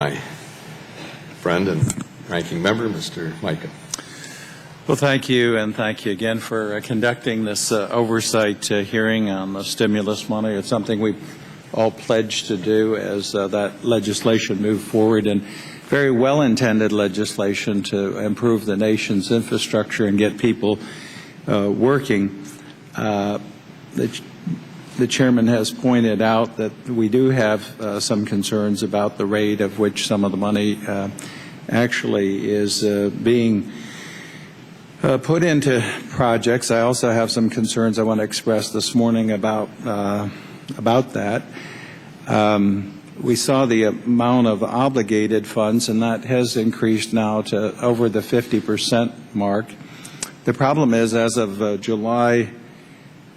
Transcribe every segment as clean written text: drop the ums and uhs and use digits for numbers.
My friend and ranking member, Mr. Mica. Well, thank you, and thank you again for conducting this oversight hearing on the stimulus money. It's something we all pledged to do as that legislation moved forward, and very well-intended legislation to improve the nation's infrastructure and get people working. The chairman has pointed out that we do have some concerns about the rate of which some of the money actually is being put into projects. I also have some concerns I want to express this morning about that. We saw the amount of obligated funds, and that has increased now to over the 50% mark. The problem is, as of July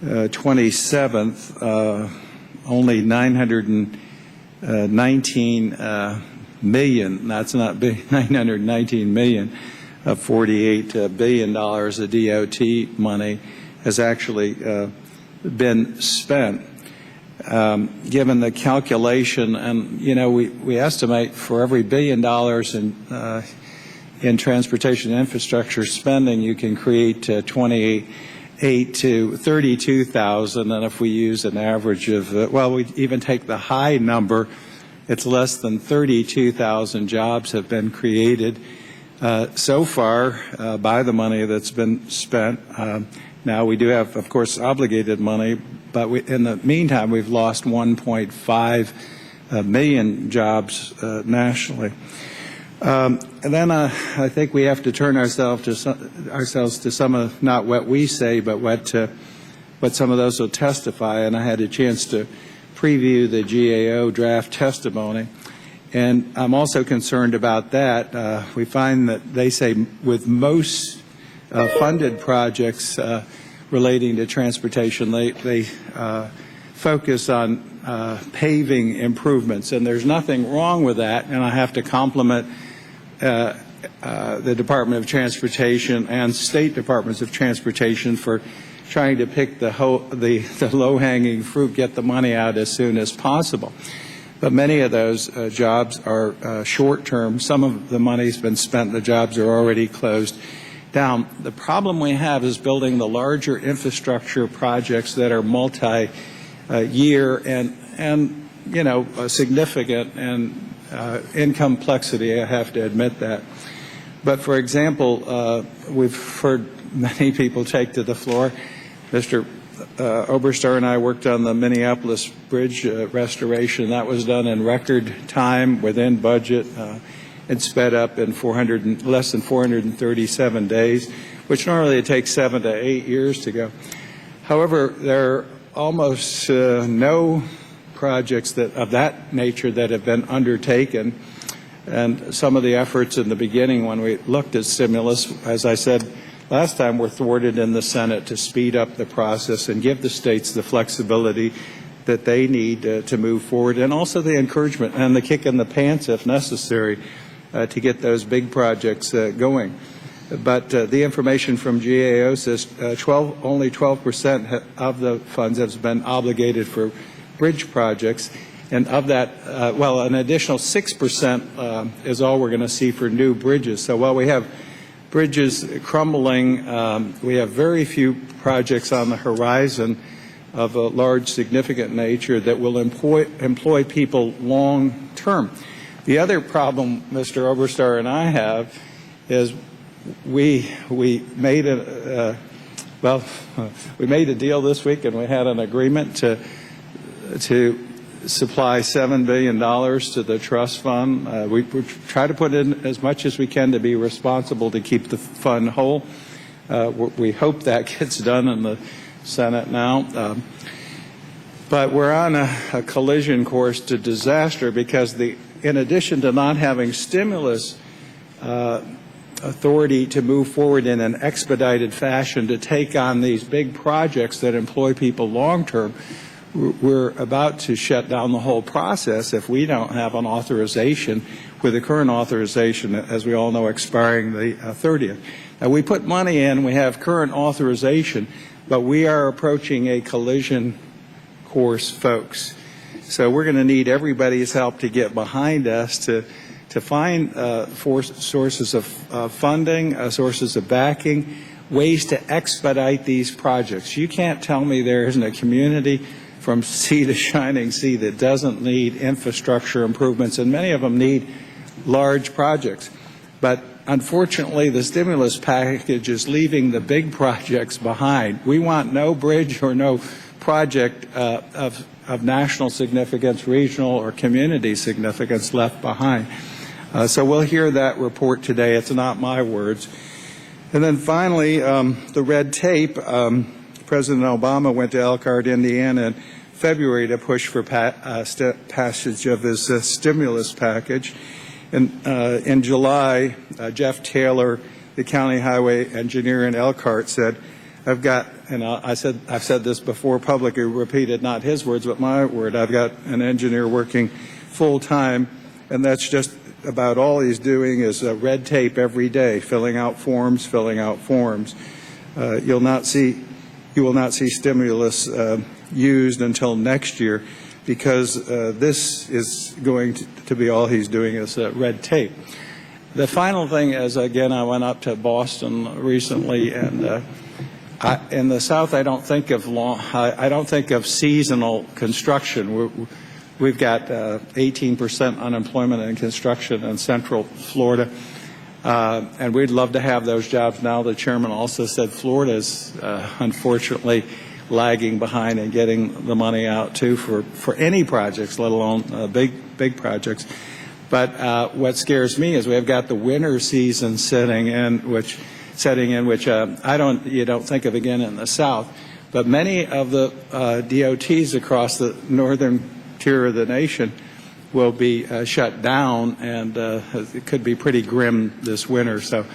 27th, only 919 million, that's not big, 919 million of $48 billion of DOT money has actually been spent. Given the calculation, and we estimate for every $1 billion in transportation infrastructure spending, you can create 28 to 32,000, and if we use an average of, well, we even take the high number, it's less than 32,000 jobs have been created so far by the money that's been spent. Now we do have, of course, obligated money, but in the meantime, we've lost 1.5 million jobs nationally. And then I think we have to turn ourselves to some of not what we say, but what some of those will testify. And I had a chance to preview the GAO draft testimony, and I'm also concerned about that. We find that they say with most funded projects relating to transportation, they focus on paving improvements, and there's nothing wrong with that. And I have to compliment the Department of Transportation and state departments of transportation for trying to pick the low-hanging fruit, get the money out as soon as possible. But many of those jobs are short-term. Some of the money's been spent, the jobs are already closed down. The problem we have is building the larger infrastructure projects that are multi-year and significant and in complexity, I have to admit that. But for example, we've heard many people take to the floor. Mr. Oberstar and I worked on the Minneapolis Bridge restoration. That was done in record time, within budget, and sped up in less than 437 days, which normally it takes 7 to 8 years to go. However, there are almost no projects of that nature that have been undertaken, and some of the efforts in the beginning when we looked at stimulus, as I said last time, were thwarted in the Senate to speed up the process and give the states the flexibility that they need to move forward, and also the encouragement and the kick in the pants if necessary to get those big projects going. But the information from GAO says only 12% of the funds has been obligated for bridge projects, and of that, well, an additional 6% is all we're going to see for new bridges. So while we have bridges crumbling, we have very few projects on the horizon of a large, significant nature that will employ people long term. The other problem Mr. Oberstar and I have is we made a deal this week, and we had an agreement to supply $7 billion to the trust fund. We try to put in as much as we can to be responsible to keep the fund whole. We hope that gets done in the Senate now. But we're on a collision course to disaster because in addition to not having stimulus authority to move forward in an expedited fashion to take on these big projects that employ people long term, we're about to shut down the whole process if we don't have an authorization, with the current authorization, as we all know, expiring the 30th. Now, we put money in, we have current authorization, but we are approaching a collision course, folks. So we're going to need everybody's help to get behind us to to find sources of funding, sources of backing, ways to expedite these projects. You can't tell me there isn't a community from sea to shining sea that doesn't need infrastructure improvements, and many of them need large projects. But unfortunately, the stimulus package is leaving the big projects behind. We want no bridge or no project of national significance, regional or community significance left behind. So we'll hear that report today. It's not my words. And then finally, the red tape. President Obama went to Elkhart, Indiana in February to push for passage of his stimulus package. And in July, Jeff Taylor, the county highway engineer in Elkhart, said, I've got, and I've said this before publicly, repeated not his words but my word, I've got an engineer working full time, and that's just about all he's doing is red tape every day, filling out forms. You will not see stimulus used until next year, because this is going to be all he's doing is red tape. The final thing is, again, I went up to Boston recently, and in the South, I don't think of seasonal construction. We've got 18% unemployment in construction in Central Florida, and we'd love to have those jobs now. The chairman also said Florida is unfortunately lagging behind in getting the money out too for any projects, let alone big projects. But what scares me is we've got the winter season setting in, which you don't think of again in the South. But many of the DOTs across the northern tier of the nation will be shut down, and it could be pretty grim this winter. So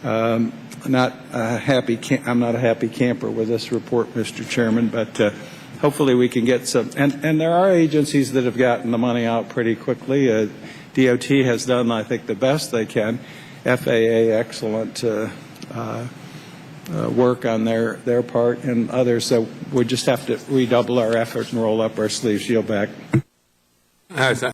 I'm not a happy camper with this report, Mr. Chairman, but hopefully we can get some. And there are agencies that have gotten the money out pretty quickly. DOT has done, I think, the best they can. FAA, excellent work on their part, and others. So we just have to redouble our efforts and roll up our sleeves. Yield back.